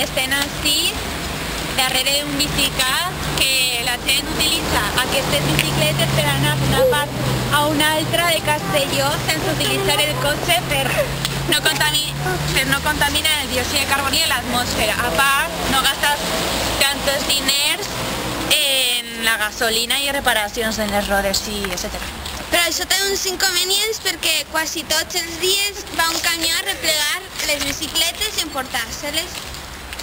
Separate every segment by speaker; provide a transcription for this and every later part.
Speaker 1: estem així darrere d'un bicicleta que la gent utilitza aquestes bicicletes per anar d'una part a una altra de Castelló sense utilitzar el cotxe per no contaminar el diòxid de carboni de l'atmosfera. A part, no gastes tantos diners en la gasolina i reparacions en les rodes, etc.
Speaker 2: Però això té uns inconvenients perquè quasi tots els dies va un camió a replegar les bicicletes i emportar-se-les.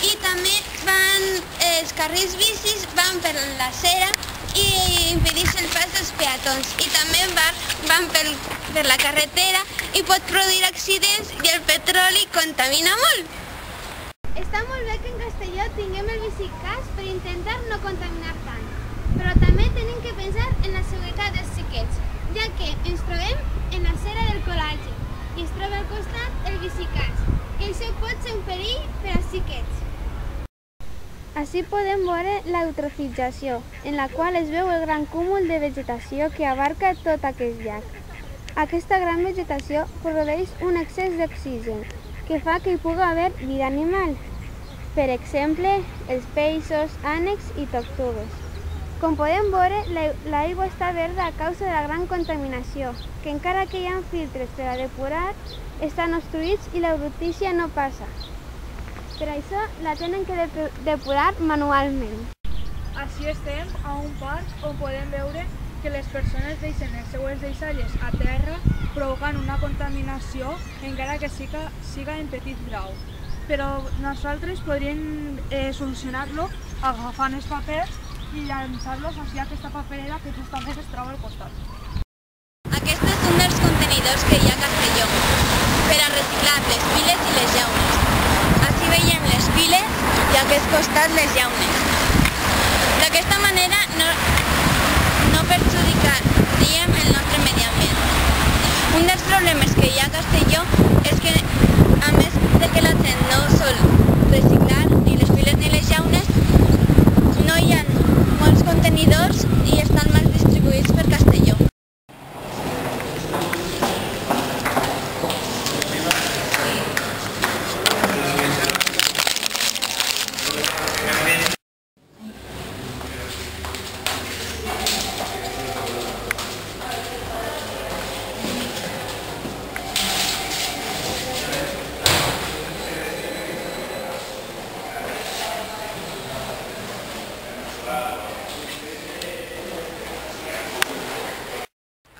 Speaker 2: I també els carrils bicis van per l'acera i impedeixen el pas dels peatons. I també van per la carretera i pot produir accidents i el petroli contamina molt. Està molt bé que en Castelló tinguem el bicicas per intentar no contaminar tant, però també tenim que pensar en la seguretat dels xiquets, ja que ens trobem en l'acera del col·legi i es troba al costat el bicicas, que això pot ser un perill per als xiquets. Així podem veure l'eutrofització, en la qual es veu el gran cúmul de vegetació que abarca tot aquest llac. Aquesta gran vegetació produeix un excés d'oxigen, que fa que hi pugui haver vida animal. Per exemple, els peixos, ànecs i tortugues. Com podem veure, l'aigua està verda a causa de la gran contaminació, que encara que hi ha filtres per a depurar, estan obstruïts i la brutícia no passa. Per això la tenen que depurar manualment.
Speaker 3: Així estem a un parc on podem veure que les persones deixen les seues deixalles a terra provocant una contaminació encara que siga en petit grau. Però nosaltres podríem solucionar-lo agafant els papers i llançar-los hacia aquesta paperera que justament es troba al costat.
Speaker 1: Aquest és un dels contenidors que hi ha a Castelló per a reciclar les piles i les llaunes. Així veiem les piles i a aquest costat les llaunes. D'aquesta manera no perjudicaríem el nostre medi ambient. Un dels problemes que hi ha a Castelló és que, a més de que la gent no sol reciclar ni les piles ni les llaunes, no hi ha molts contenidors i estan mal distribuïts per Castelló.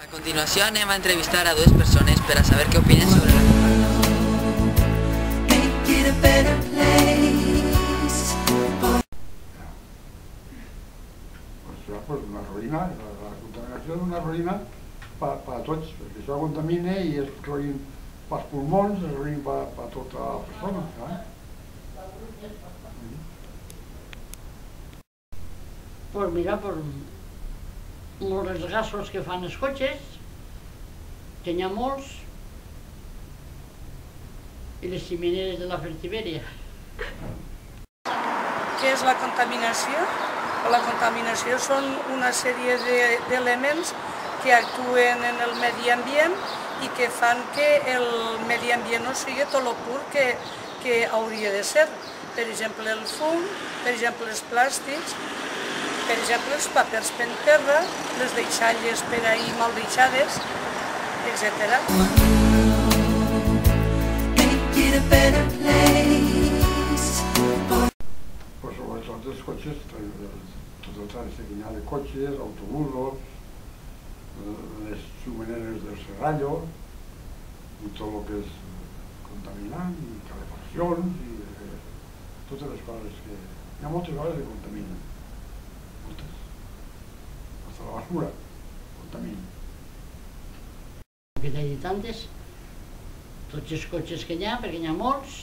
Speaker 4: A continuació anem a entrevistar a dues persones per a saber què opinen sobre la
Speaker 5: la ruïna, la contaminació d'una ruïna per a tots, perquè això contamina i és ruïn pels pulmons, és ruïn per tota la persona.
Speaker 6: Pues mira, els gasos que fan els cotxes, que n'hi ha molts, i les ximineres de la Fertiberia.
Speaker 3: Què és la contaminació? La contaminació són una sèrie d'elements que actuen en el medi ambient i que fan que el medi ambient no sigui tot el pur que hauria de ser. Per exemple, el fum, per exemple, els plàstics, per exemple, els papers per terra, les deixalles per ahir mal deixades, etc.
Speaker 5: Sobretot els cotxes, tot el trànsit que hi ha de cotxes, autobusos, les xumeneres del serrallo, i tot el que és contaminant, i calefaccions, i totes les coses que... Hi ha moltes coses que contaminen. Moltes. Hasta la basura contamina.
Speaker 6: Que t'he dit antes, tots els cotxes que hi ha, perquè n'hi ha molts,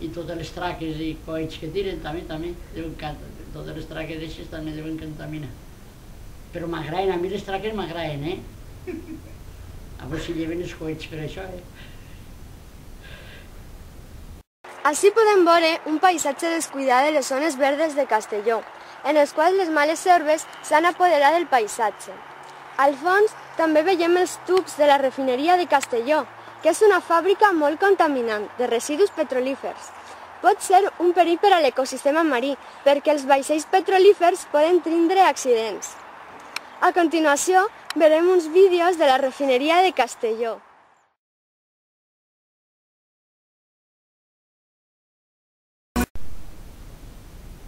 Speaker 6: i totes les traques i coets que tiren també, totes les traques d'aixes també deuen contaminar. Però m'agraden, a mi les traques m'agraden, A veure si lleven els coets per això,
Speaker 2: Així podem veure un paisatge descuidat de les zones verdes de Castelló, en els quals les males herbes s'han apoderat del paisatge. Al fons també veiem els tubs de la refineria de Castelló,
Speaker 7: que és una fàbrica molt contaminant de residus petrolífers. Pot ser un perill per a l'ecosistema marí, perquè els vaixells petrolífers poden tindre accidents. A continuació, veurem uns vídeos de la refineria de Castelló.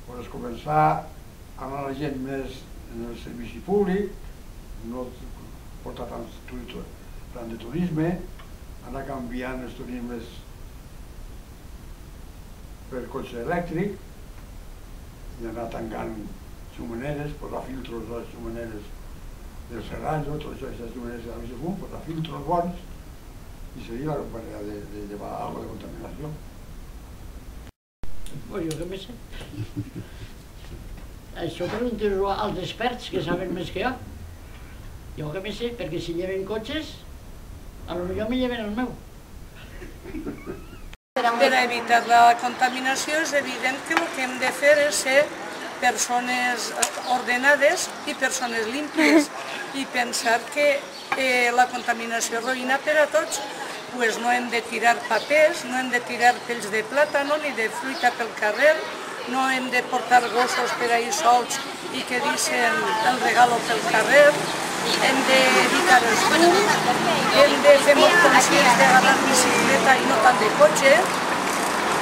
Speaker 5: Pues començar a anar la gent més en el servici públic, no portar tant de turisme, anar canviant els turismes per cotxe elèctric i anar tancant xumeneres, posar filtros a les xumeneres del serrallo, tot això, aquestes xumeneres de la fum, posar filtros bons i seria la manera de llevar alguna de contaminació.
Speaker 6: Pues jo què me sé. Això pregunto als experts que saben més que jo. Jo què me sé, perquè si lleven cotxes, a lo millor me lleven el meu.
Speaker 3: Per evitar la contaminació és evident que el que hem de fer és ser persones ordenades i persones límpies i pensar que la contaminació és ruïna per a tots. Pues no hem de tirar papers, no hem de tirar pells de plàtano ni de fruita pel carrer, no hem de portar gossos per ahí solts i que deixen el regalo pel carrer, hem d'evitar els fums, hem de fer molt conscients d'agafar bicicleta i no tant de cotxe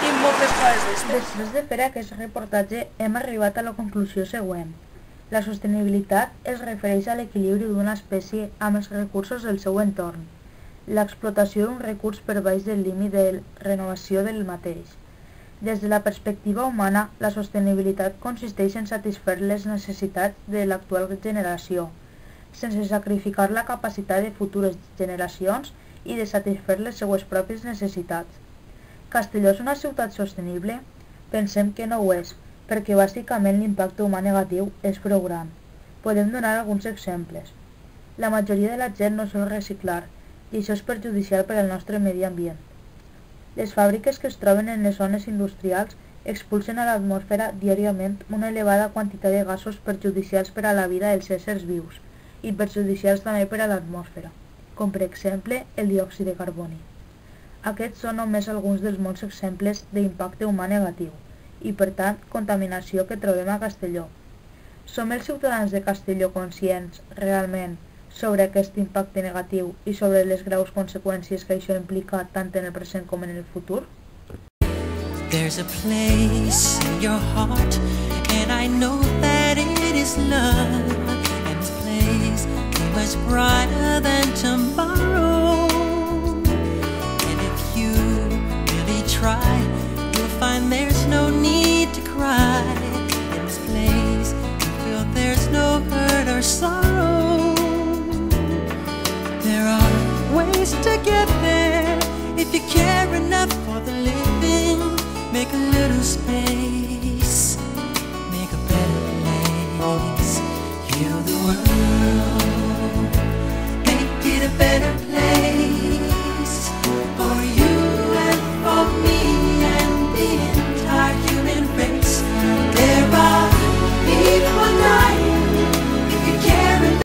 Speaker 3: i moltes coses d'estes.
Speaker 8: Després de fer aquest reportatge hem arribat a la conclusió següent. La sostenibilitat es refereix a l'equilibri d'una espècie amb els recursos del seu entorn. L'explotació d'un recurs per baix del límit de renovació del mateix. Des de la perspectiva humana, la sostenibilitat consisteix en satisfer les necessitats de l'actual generació, sense sacrificar la capacitat de futures generacions i de satisfer les seues pròpies necessitats. Castelló és una ciutat sostenible? Pensem que no ho és, perquè bàsicament l'impacte humà negatiu és prou gran. Podem donar alguns exemples. La majoria de la gent no sol reciclar, i això és perjudicial per al nostre medi ambient. Les fàbriques que es troben en les zones industrials expulsen a l'atmosfera diàriament una elevada quantitat de gasos perjudicials per a la vida dels éssers vius i perjudicials també per a l'atmosfera, com per exemple el diòxid de carboni. Aquests són només alguns dels molts exemples d'impacte humà negatiu i, per tant, contaminació que trobem a Castelló. Som els ciutadans de Castelló conscients, realment, sobre aquest impacte negatiu i sobre les graus conseqüències que això implica tant en el present com en el futur?
Speaker 9: There's a place in your heart and I know that it is love.